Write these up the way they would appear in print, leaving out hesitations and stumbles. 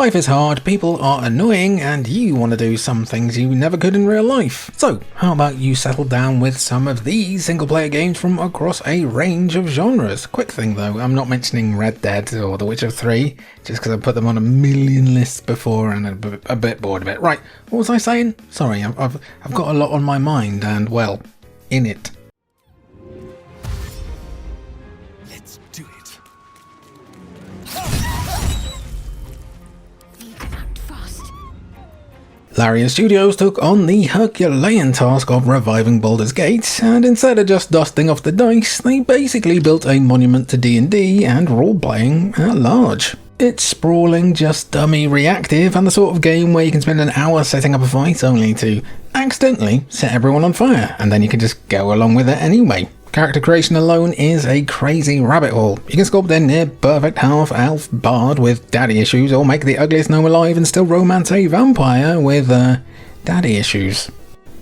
Life is hard, people are annoying, and you want to do some things you never could in real life. So, how about you settle down with some of these single-player games from across a range of genres? Quick thing though, I'm not mentioning Red Dead or The Witcher 3, just because I put them on a million lists before and I'm a bit bored of it. Right, what was I saying? Sorry, I've got a lot on my mind and, well, in it. Larian Studios took on the Herculean task of reviving Baldur's Gate, and instead of just dusting off the dice, they basically built a monument to D&D and role-playing at large. It's sprawling, just dummy reactive, and the sort of game where you can spend an hour setting up a fight only to accidentally set everyone on fire, and then you can just go along with it anyway. Character creation alone is a crazy rabbit hole. You can sculpt a near-perfect half-elf bard with daddy issues, or make the ugliest gnome alive and still romance a vampire with, daddy issues.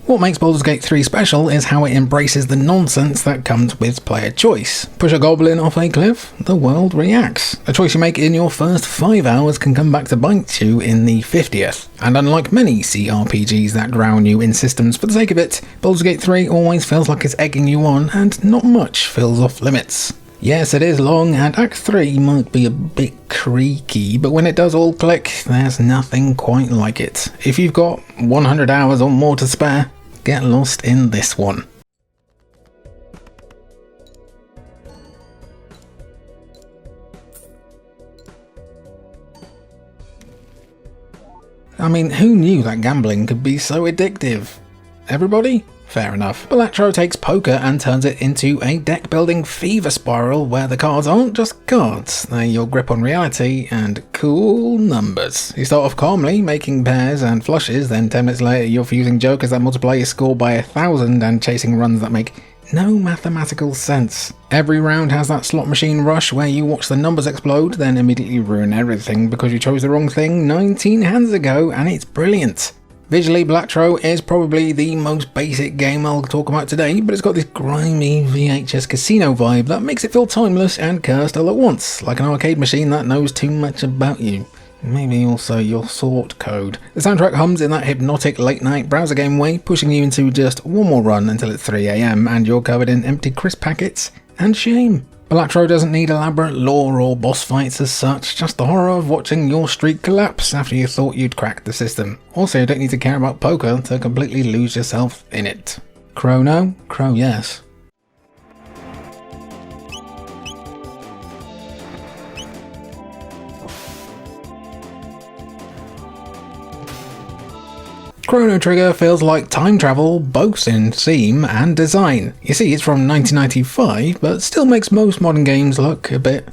What makes Baldur's Gate 3 special is how it embraces the nonsense that comes with player choice. Push a goblin off a cliff, the world reacts. A choice you make in your first 5 hours can come back to bite you in the 50th. And unlike many CRPGs that drown you in systems for the sake of it, Baldur's Gate 3 always feels like it's egging you on, and not much feels off limits. Yes, it is long, and Act 3 might be a bit creaky, but when it does all click, there's nothing quite like it. If you've got 100 hours or more to spare, get lost in this one. I mean, who knew that gambling could be so addictive? Everybody? Fair enough. Balatro takes poker and turns it into a deck-building fever spiral where the cards aren't just cards, they're your grip on reality and cool numbers. You start off calmly, making pairs and flushes, then 10 minutes later you're fusing jokers that multiply your score by 1,000 and chasing runs that make no mathematical sense. Every round has that slot machine rush where you watch the numbers explode, then immediately ruin everything because you chose the wrong thing 19 hands ago, and it's brilliant. Visually, Balatro is probably the most basic game I'll talk about today, but it's got this grimy VHS casino vibe that makes it feel timeless and cursed all at once, like an arcade machine that knows too much about you. Maybe also your sort code. The soundtrack hums in that hypnotic late-night browser game way, pushing you into just one more run until it's 3 AM and you're covered in empty crisp packets and shame. Balatro doesn't need elaborate lore or boss fights as such, just the horror of watching your streak collapse after you thought you'd cracked the system. Also, you don't need to care about poker to completely lose yourself in it. Chrono? Crow yes. Chrono Trigger feels like time travel both in theme and design. You see, it's from 1995, but still makes most modern games look a bit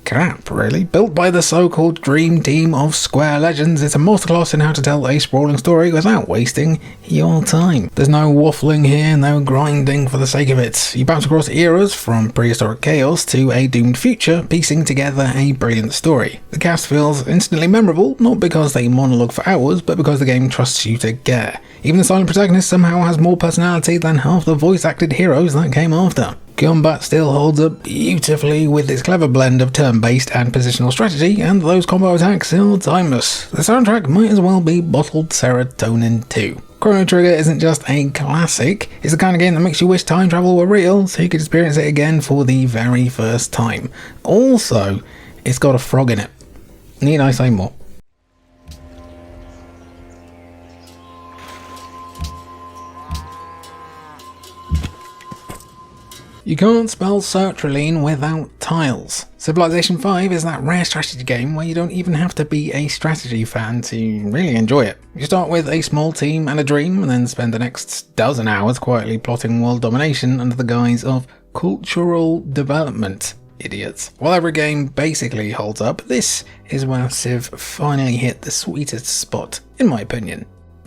crap, really. Built by the so-called dream team of Square Legends, it's a masterclass in how to tell a sprawling story without wasting your time. There's no waffling here, no grinding for the sake of it. You bounce across eras from prehistoric chaos to a doomed future, piecing together a brilliant story. The cast feels instantly memorable, not because they monologue for hours, but because the game trusts you to care. Even the silent protagonist somehow has more personality than half the voice-acted heroes that came after. Combat still holds up beautifully with its clever blend of turn-based and positional strategy, and those combo attacks are timeless. The soundtrack might as well be bottled serotonin too. Chrono Trigger isn't just a classic, it's the kind of game that makes you wish time travel were real so you could experience it again for the very first time. Also, it's got a frog in it. Need I say more? You can't spell sertraline without tiles. Civilization 5 is that rare strategy game where you don't even have to be a strategy fan to really enjoy it. You start with a small team and a dream, and then spend the next dozen hours quietly plotting world domination under the guise of cultural development. Idiots. While every game basically holds up, this is where Civ finally hit the sweetest spot, in my opinion.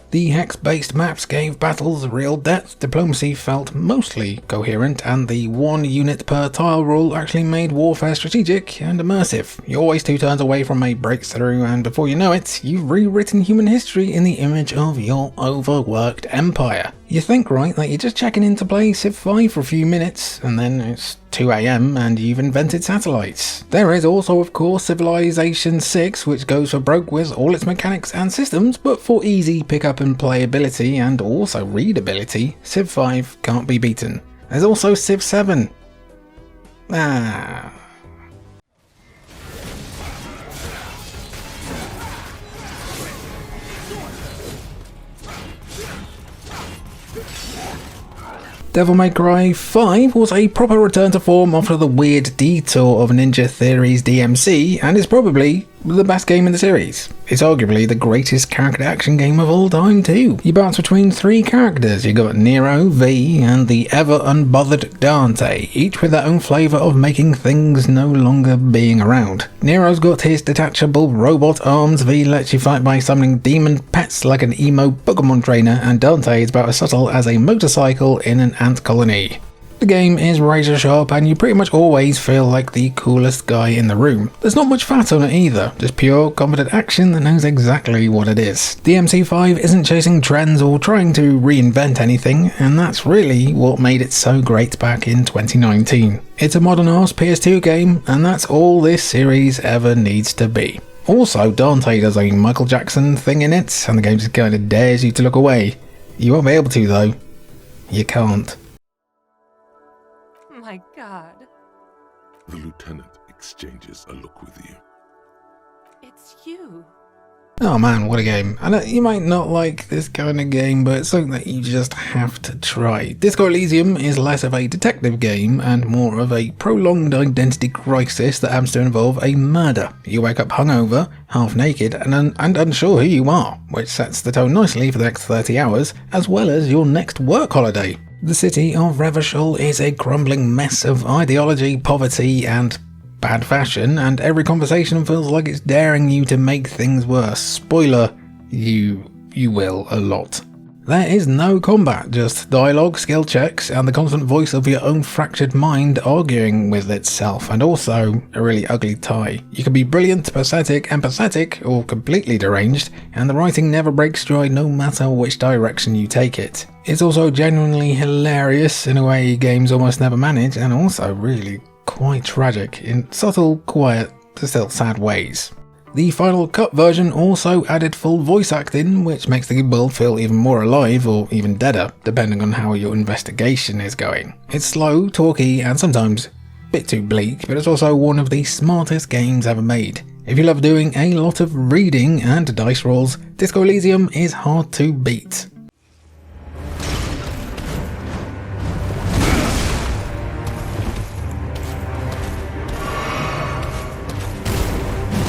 The hex-based maps gave battles real depth, diplomacy felt mostly coherent, and the 1 unit per tile rule actually made warfare strategic and immersive. You're always 2 turns away from a breakthrough, and before you know it, you've rewritten human history in the image of your overworked empire. You think, right, that you're just checking in to play Civ 5 for a few minutes, and then it's 2 AM and you've invented satellites. There is also, of course, Civilization 6, which goes for broke with all its mechanics and systems, but for easy pickup and playability and also readability, Civ 5 can't be beaten. There's also Civ 7. Devil May Cry 5 was a proper return to form after the weird detour of Ninja Theory's DMC, and is probably the best game in the series. It's arguably the greatest character action game of all time too. You bounce between 3 characters. You got Nero, V, and the ever unbothered Dante, each with their own flavour of making things no longer being around. Nero's got his detachable robot arms, V lets you fight by summoning demon pets like an emo Pokemon trainer, and Dante is about as subtle as a motorcycle in an ant colony. The game is razor sharp and you pretty much always feel like the coolest guy in the room. There's not much fat on it either, just pure confident action that knows exactly what it is. DMC5 isn't chasing trends or trying to reinvent anything, and that's really what made it so great back in 2019. It's a modern-ass PS2 game, and that's all this series ever needs to be. Also, Dante does a Michael Jackson thing in it, and the game just kinda dares you to look away. You won't be able to though. You can't. My God. The lieutenant exchanges a look with you. It's you. Oh man, what a game. I know you might not like this kind of game, but it's something that you just have to try. Disco Elysium is less of a detective game and more of a prolonged identity crisis that happens to involve a murder. You wake up hungover, half naked, and unsure who you are, which sets the tone nicely for the next 30 hours, as well as your next work holiday. The city of Revachol is a crumbling mess of ideology, poverty, and bad fashion, and every conversation feels like it's daring you to make things worse. Spoiler, you will a lot. There is no combat, just dialogue, skill checks, and the constant voice of your own fractured mind arguing with itself, and also a really ugly tie. You can be brilliant, pathetic, empathetic, or completely deranged, and the writing never breaks stride no matter which direction you take it. It's also genuinely hilarious in a way games almost never manage, and also really quite tragic in subtle, quiet, but still sad ways. The Final Cut version also added full voice acting, which makes the world feel even more alive or even deader, depending on how your investigation is going. It's slow, talky, and sometimes a bit too bleak, but it's also one of the smartest games ever made. If you love doing a lot of reading and dice rolls, Disco Elysium is hard to beat.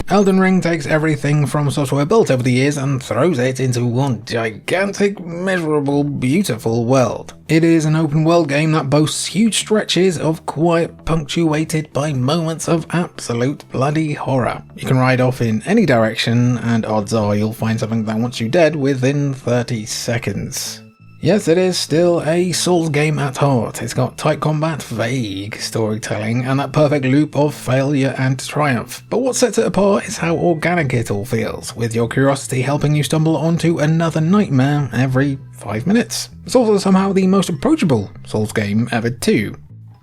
Elden Ring takes everything from software built over the years and throws it into one gigantic, measurable, beautiful world. It is an open world game that boasts huge stretches of quiet punctuated by moments of absolute bloody horror. You can ride off in any direction and odds are you'll find something that wants you dead within 30 seconds. Yes, it is still a Souls game at heart. It's got tight combat, vague storytelling, and that perfect loop of failure and triumph. But what sets it apart is how organic it all feels, with your curiosity helping you stumble onto another nightmare every 5 minutes. It's also somehow the most approachable Souls game ever too.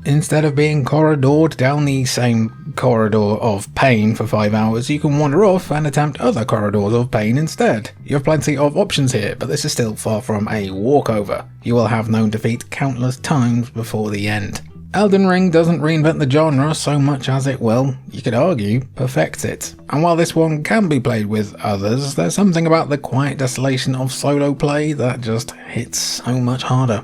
Instead of being corridored down the same corridor of pain for 5 hours, you can wander off and attempt other corridors of pain instead. You have plenty of options here, but this is still far from a walkover. You will have known defeat countless times before the end. Elden Ring doesn't reinvent the genre so much as it will, you could argue, perfect it. And while this one can be played with others, there's something about the quiet desolation of solo play that just hits so much harder.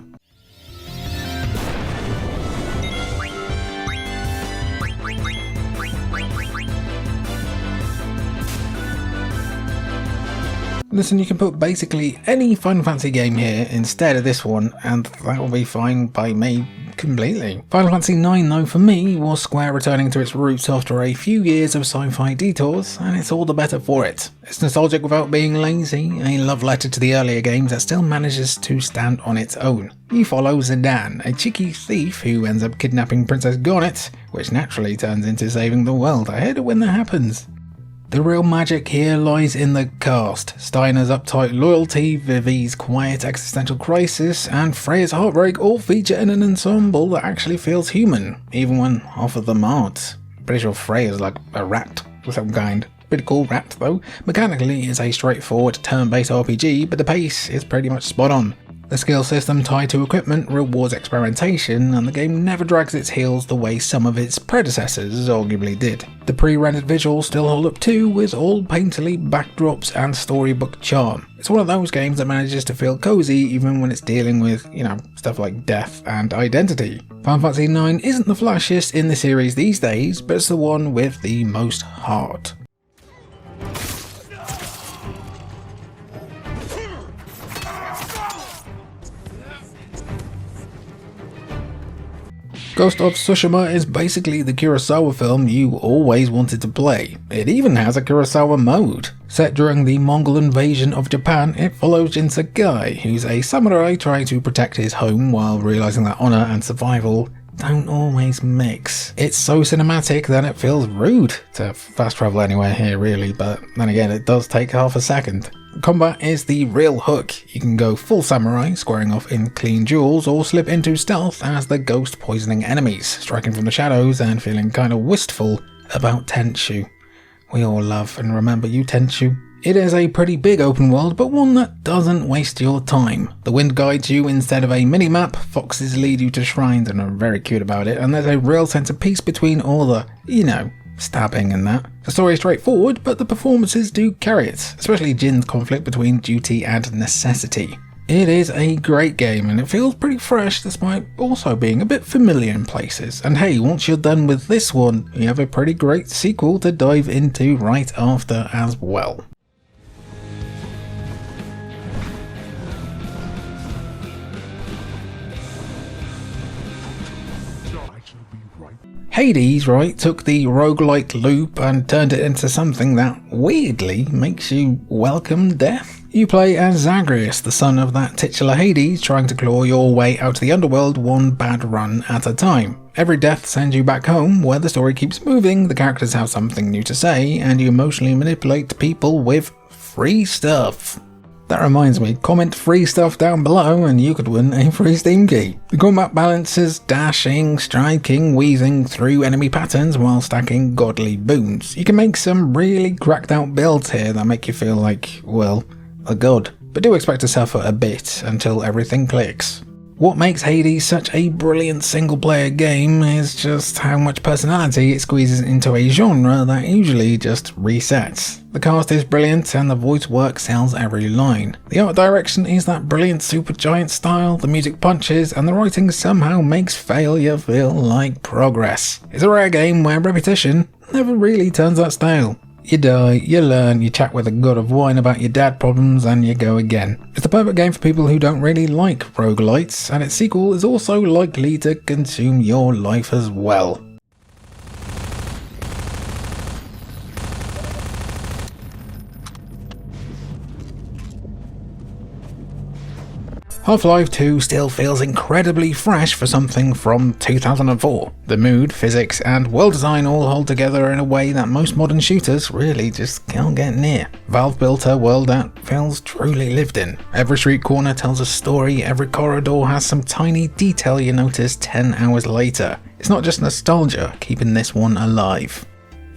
Listen, you can put basically any Final Fantasy game here instead of this one, and that will be fine by me completely. Final Fantasy IX, though, for me, was Square returning to its roots after a few years of sci-fi detours, and it's all the better for it. It's nostalgic without being lazy, a love letter to the earlier games that still manages to stand on its own. You follow Zidane, a cheeky thief who ends up kidnapping Princess Garnet, which naturally turns into saving the world. I hate it when that happens. The real magic here lies in the cast. Steiner's uptight loyalty, Vivi's quiet existential crisis, and Freya's heartbreak all feature in an ensemble that actually feels human, even when half of them aren't. Pretty sure Freya's like a rat of some kind. Pretty cool rat though. Mechanically it's a straightforward turn-based RPG, but the pace is pretty much spot on. The skill system tied to equipment rewards experimentation, and the game never drags its heels the way some of its predecessors arguably did. The pre-rendered visuals still hold up too, with all painterly backdrops and storybook charm. It's one of those games that manages to feel cozy even when it's dealing with, stuff like death and identity. Final Fantasy IX isn't the flashiest in the series these days, but it's the one with the most heart. Ghost of Tsushima is basically the Kurosawa film you always wanted to play. It even has a Kurosawa mode. Set during the Mongol invasion of Japan, it follows Jin Sakai, who's a samurai trying to protect his home while realizing that honor and survival don't always mix. It's so cinematic that it feels rude to fast travel anywhere here really, but then again it does take half a second. Combat is the real hook. You can go full samurai, squaring off in clean duels, or slip into stealth as the ghost poisoning enemies, striking from the shadows and feeling kinda wistful about Tenchu. We all love and remember you, Tenchu. It is a pretty big open world, but one that doesn't waste your time. The wind guides you instead of a mini-map, foxes lead you to shrines and are very cute about it, and there's a real sense of peace between all the, stabbing and that. The story is straightforward, but the performances do carry it, especially Jin's conflict between duty and necessity. It is a great game, and it feels pretty fresh despite also being a bit familiar in places. And hey, once you're done with this one, you have a pretty great sequel to dive into right after as well. Hades, took the roguelike loop and turned it into something that weirdly makes you welcome death. You play as Zagreus, the son of that titular Hades, trying to claw your way out of the underworld one bad run at a time. Every death sends you back home, where the story keeps moving, the characters have something new to say, and you emotionally manipulate people with free stuff. That reminds me, comment free stuff down below and you could win a free Steam key. The combat balance is dashing, striking, weaving through enemy patterns while stacking godly boons. You can make some really cracked out builds here that make you feel like, well, a god. But do expect to suffer a bit until everything clicks. What makes Hades such a brilliant single-player game is just how much personality it squeezes into a genre that usually just resets. The cast is brilliant and the voice work sells every line. The art direction is that brilliant Supergiant style, the music punches, and the writing somehow makes failure feel like progress. It's a rare game where repetition never really turns out stale. You die, you learn, you chat with a god of wine about your dad problems, and you go again. It's the perfect game for people who don't really like roguelites, and its sequel is also likely to consume your life as well. Half-Life 2 still feels incredibly fresh for something from 2004. The mood, physics, and world design all hold together in a way that most modern shooters really just can't get near. Valve built a world that feels truly lived in. Every street corner tells a story, every corridor has some tiny detail you notice 10 hours later. It's not just nostalgia keeping this one alive.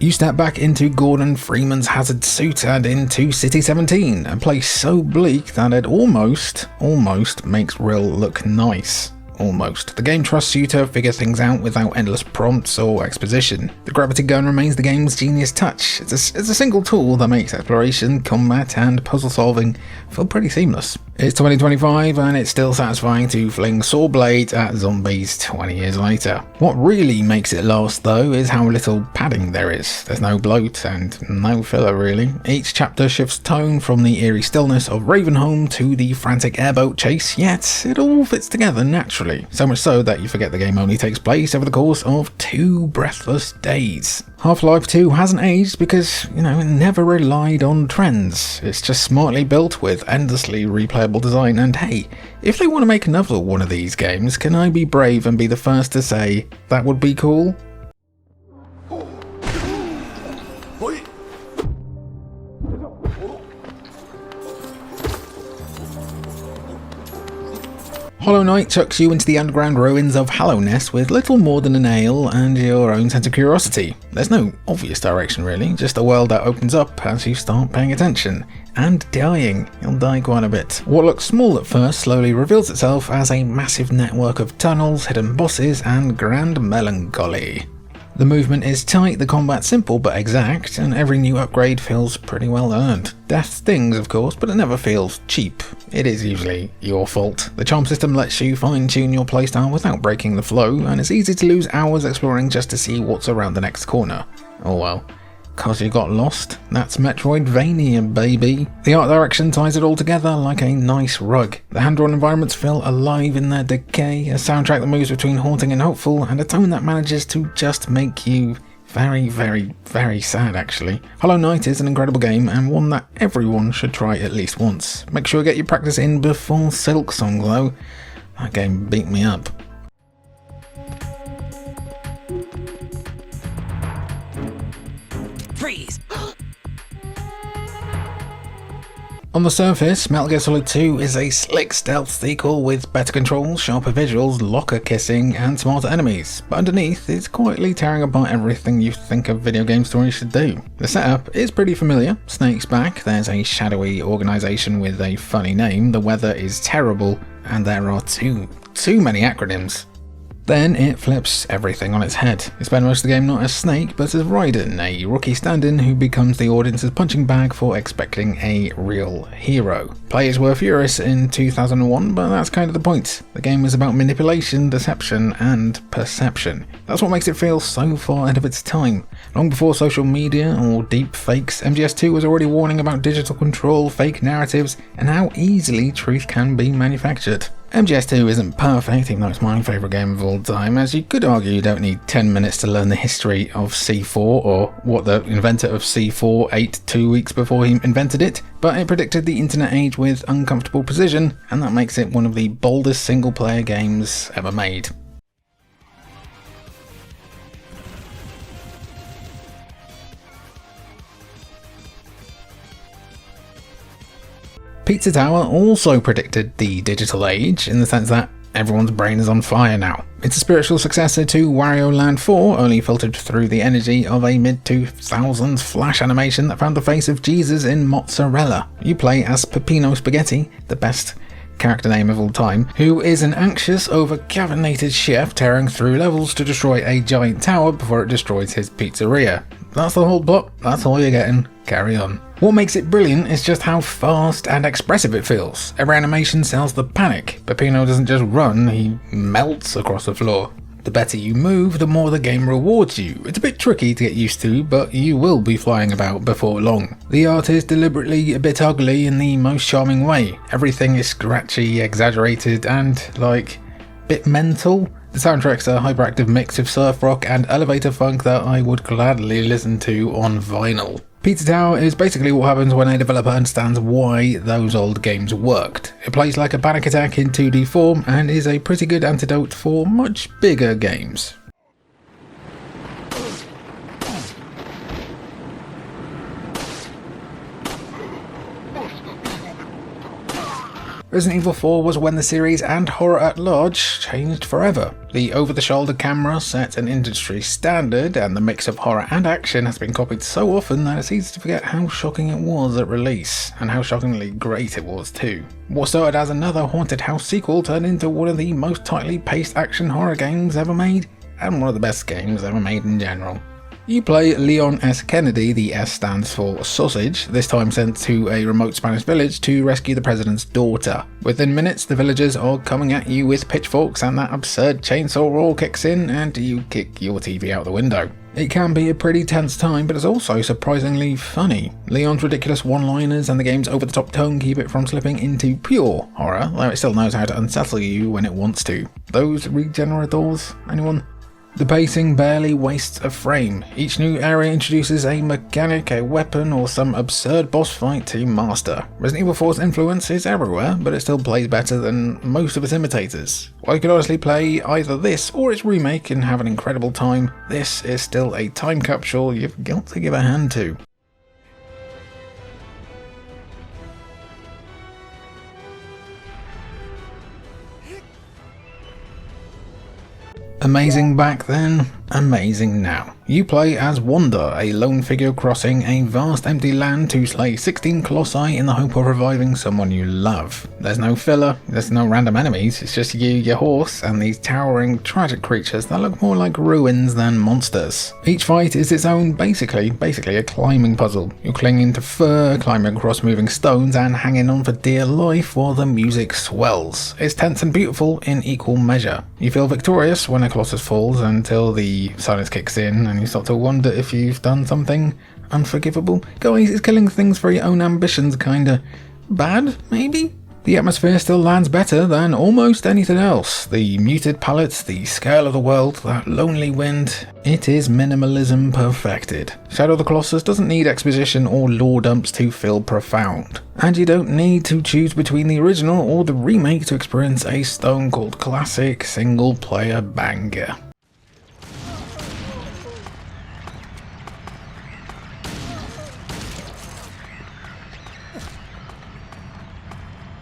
You step back into Gordon Freeman's hazard suit and into City 17, a place so bleak that it almost makes Rill look nice. Almost. The game trusts you to figure things out without endless prompts or exposition. The gravity gun remains the game's genius touch. It's a single tool that makes exploration, combat, and puzzle solving feel pretty seamless. It's 2025 and it's still satisfying to fling saw blades at zombies 20 years later. What really makes it last though is how little padding there is. There's no bloat and no filler really. Each chapter shifts tone from the eerie stillness of Ravenholm to the frantic airboat chase, yet it all fits together naturally. So much so that you forget the game only takes place over the course of 2 breathless days. Half-Life 2 hasn't aged because, it never relied on trends. It's just smartly built with endlessly replayable design, and hey, if they want to make another one of these games, can I be brave and be the first to say that would be cool? Hollow Knight chucks you into the underground ruins of Hallownest with little more than an ale and your own sense of curiosity. There's no obvious direction really, just a world that opens up as you start paying attention. And dying. You'll die quite a bit. What looks small at first slowly reveals itself as a massive network of tunnels, hidden bosses, and grand melancholy. The movement is tight, the combat simple but exact, and every new upgrade feels pretty well earned. Death stings, of course, but it never feels cheap. It is usually your fault. The charm system lets you fine-tune your playstyle without breaking the flow, and it's easy to lose hours exploring just to see what's around the next corner. Oh well. 'Cause you got lost? That's Metroidvania, baby. The art direction ties it all together like a nice rug. The hand-drawn environments feel alive in their decay, a soundtrack that moves between haunting and hopeful, and a tone that manages to just make you very, very, very sad actually. Hollow Knight is an incredible game and one that everyone should try at least once. Make sure you get your practice in before Silksong though. That game beat me up. Freeze! On the surface, Metal Gear Solid 2 is a slick stealth sequel with better controls, sharper visuals, locker kissing, and smarter enemies, but underneath it's quietly tearing apart everything you think a video game story should do. The setup is pretty familiar. Snake's back, there's a shadowy organisation with a funny name, the weather is terrible, and there are too many acronyms. Then it flips everything on its head. You spend most of the game not as Snake, but as Raiden, a rookie stand-in who becomes the audience's punching bag for expecting a real hero. Players were furious in 2001, but that's kind of the point. The game is about manipulation, deception, and perception. That's what makes it feel so far ahead of its time. Long before social media or deep fakes, MGS2 was already warning about digital control, fake narratives, and how easily truth can be manufactured. MGS2 isn't perfect, even though it's my favourite game of all time, as you could argue you don't need 10 minutes to learn the history of C4 or what the inventor of C4 ate 2 weeks before he invented it, but it predicted the internet age with uncomfortable precision, and that makes it one of the boldest single-player games ever made. Pizza Tower also predicted the digital age, in the sense that everyone's brain is on fire now. It's a spiritual successor to Wario Land 4, only filtered through the energy of a mid-2000s flash animation that found the face of Jesus in mozzarella. You play as Peppino Spaghetti, the best character name of all time, who is an anxious, over-caffeinated chef tearing through levels to destroy a giant tower before it destroys his pizzeria. That's the whole plot, that's all you're getting, carry on. What makes it brilliant is just how fast and expressive it feels. Every animation sells the panic. Peppino doesn't just run, he melts across the floor. The better you move, the more the game rewards you. It's a bit tricky to get used to, but you will be flying about before long. The art is deliberately a bit ugly in the most charming way. Everything is scratchy, exaggerated, and, bit mental. The soundtrack's a hyperactive mix of surf rock and elevator funk that I would gladly listen to on vinyl. Pizza Tower is basically what happens when a developer understands why those old games worked. It plays like a panic attack in 2D form and is a pretty good antidote for much bigger games. Resident Evil 4 was when the series and horror at large changed forever. The over-the-shoulder camera set an industry standard, and the mix of horror and action has been copied so often that it's easy to forget how shocking it was at release, and how shockingly great it was too. What started as another haunted house sequel turned into one of the most tightly paced action horror games ever made, and one of the best games ever made in general. You play Leon S. Kennedy, the S stands for sausage, this time sent to a remote Spanish village to rescue the president's daughter. Within minutes, the villagers are coming at you with pitchforks and that absurd chainsaw roar kicks in and you kick your TV out the window. It can be a pretty tense time, but it's also surprisingly funny. Leon's ridiculous one-liners and the game's over-the-top tone keep it from slipping into pure horror, though it still knows how to unsettle you when it wants to. Those regenerators, anyone? The pacing barely wastes a frame. Each new area introduces a mechanic, a weapon, or some absurd boss fight to master. Resident Evil 4's influence is everywhere, but it still plays better than most of its imitators. While you could honestly play either this or its remake and have an incredible time, this is still a time capsule you've got to give a hand to. Amazing back then, amazing now. You play as Wanda, a lone figure crossing a vast empty land to slay 16 colossi in the hope of reviving someone you love. There's no filler, there's no random enemies, it's just you, your horse, and these towering, tragic creatures that look more like ruins than monsters. Each fight is its own, basically a climbing puzzle. You're clinging to fur, climbing across moving stones, and hanging on for dear life while the music swells. It's tense and beautiful in equal measure. You feel victorious when a Colossus falls until the silence kicks in and you start to wonder if you've done something unforgivable. Guys, is killing things for your own ambitions kinda bad, maybe? The atmosphere still lands better than almost anything else. The muted palette, the scale of the world, that lonely wind. It is minimalism perfected. Shadow of the Colossus doesn't need exposition or lore dumps to feel profound. And you don't need to choose between the original or the remake to experience a stone cold classic single player banger.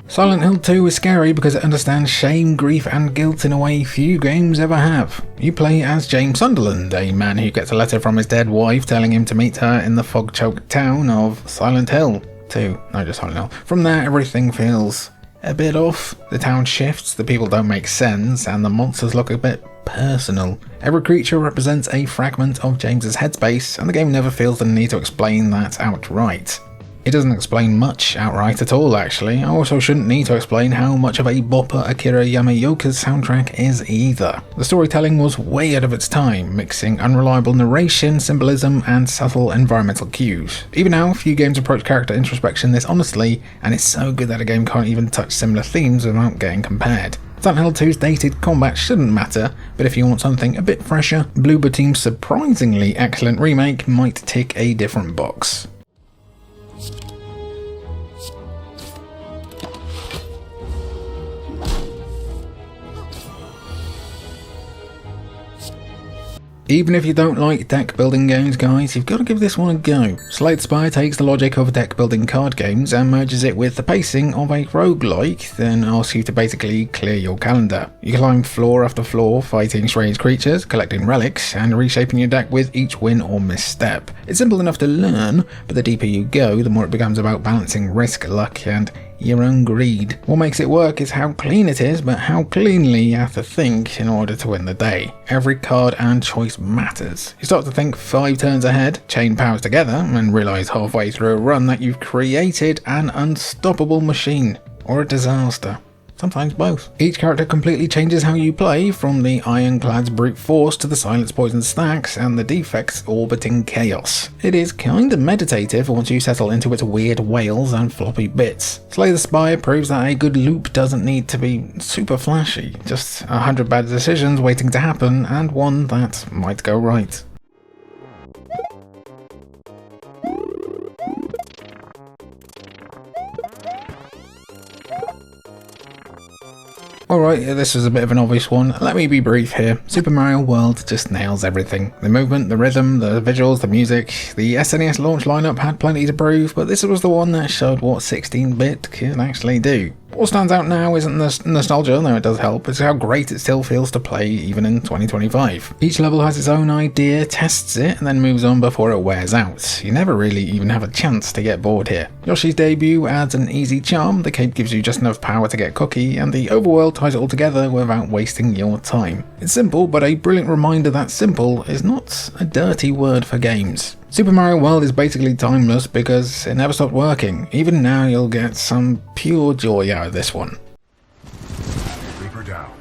Silent Hill 2 is scary because it understands shame, grief and guilt in a way few games ever have. You play as James Sunderland, a man who gets a letter from his dead wife telling him to meet her in the fog-choked town of Silent Hill 2. No, just Silent Hill. From there, everything feels a bit off. The town shifts, the people don't make sense, and the monsters look a bit personal. Every creature represents a fragment of James's headspace, and the game never feels the need to explain that outright. It doesn't explain much outright at all, actually. I also shouldn't need to explain how much of a bopper Akira Yamaoka's soundtrack is either. The storytelling was way ahead of its time, mixing unreliable narration, symbolism, and subtle environmental cues. Even now, few games approach character introspection this honestly, and it's so good that a game can't even touch similar themes without getting compared. Silent Hill 2's dated combat shouldn't matter, but if you want something a bit fresher, Bloober Team's surprisingly excellent remake might tick a different box. Even if you don't like deck building games, guys, you've got to give this one a go. Spire takes the logic of deck building card games and merges it with the pacing of a roguelike, then asks you to basically clear your calendar. You climb floor after floor, fighting strange creatures, collecting relics, and reshaping your deck with each win or misstep. It's simple enough to learn, but the deeper you go, the more it becomes about balancing risk, luck, and your own greed. What makes it work is how clean it is, but how cleanly you have to think in order to win the day. Every card and choice matters. You start to think 5 turns ahead, chain powers together, and realise halfway through a run that you've created an unstoppable machine. Or a disaster. Sometimes both. Each character completely changes how you play, from the ironclad's brute force to the silence poison stacks and the defects orbiting chaos. It is kinda meditative once you settle into its weird whales and floppy bits. Slay the Spire proves that a good loop doesn't need to be super flashy, just 100 bad decisions waiting to happen and one that might go right. Alright, this was a bit of an obvious one. Let me be brief here. Super Mario World just nails everything. The movement, the rhythm, the visuals, the music. The SNES launch lineup had plenty to prove, but this was the one that showed what 16-bit can actually do. What stands out now isn't the nostalgia, though it does help, it's how great it still feels to play even in 2025. Each level has its own idea, tests it, and then moves on before it wears out. You never really even have a chance to get bored here. Yoshi's debut adds an easy charm, the cape gives you just enough power to get cookie, and the overworld ties it all together without wasting your time. It's simple, but a brilliant reminder that simple is not a dirty word for games. Super Mario World is basically timeless because it never stopped working. Even now you'll get some pure joy out of this one. Reaper down.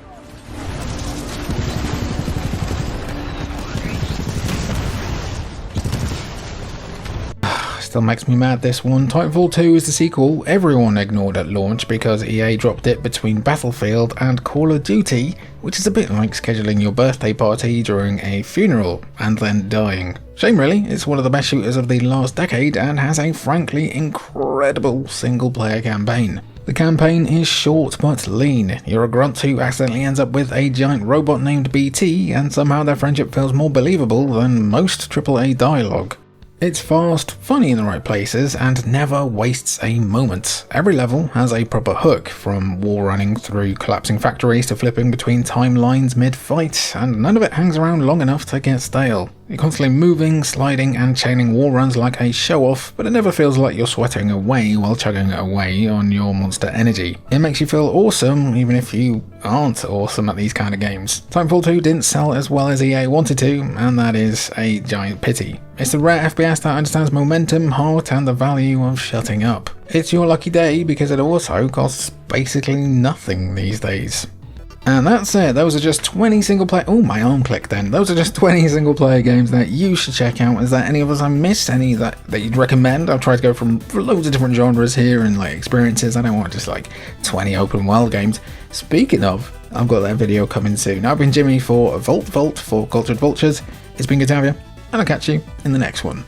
Still makes me mad, this one. Titanfall 2 is the sequel everyone ignored at launch because EA dropped it between Battlefield and Call of Duty, which is a bit like scheduling your birthday party during a funeral and then dying. Shame really, it's one of the best shooters of the last decade and has a frankly incredible single player campaign. The campaign is short but lean. You're a grunt who accidentally ends up with a giant robot named BT, and somehow their friendship feels more believable than most AAA dialogue. It's fast, funny in the right places, and never wastes a moment. Every level has a proper hook, from wall running through collapsing factories to flipping between timelines mid-fight, and none of it hangs around long enough to get stale. You're constantly moving, sliding, and chaining wall runs like a show-off, but it never feels like you're sweating away while chugging away on your monster energy. It makes you feel awesome, even if you aren't awesome at these kind of games. Titanfall 2 didn't sell as well as EA wanted to, and that is a giant pity. It's the rare FPS that understands momentum, heart, and the value of shutting up. It's your lucky day because it also costs basically nothing these days. And that's it, those are just 20 single player— oh, my arm clicked then. Those are just 20 single player games that you should check out. Is there any others I missed? Any that you'd recommend? I've tried to go for loads of different genres here and like experiences. I don't want just like 20 open world games. Speaking of, I've got that video coming soon. I've been Jimmy for Vult for Cultured Vultures. It's been good to have you, and I'll catch you in the next one.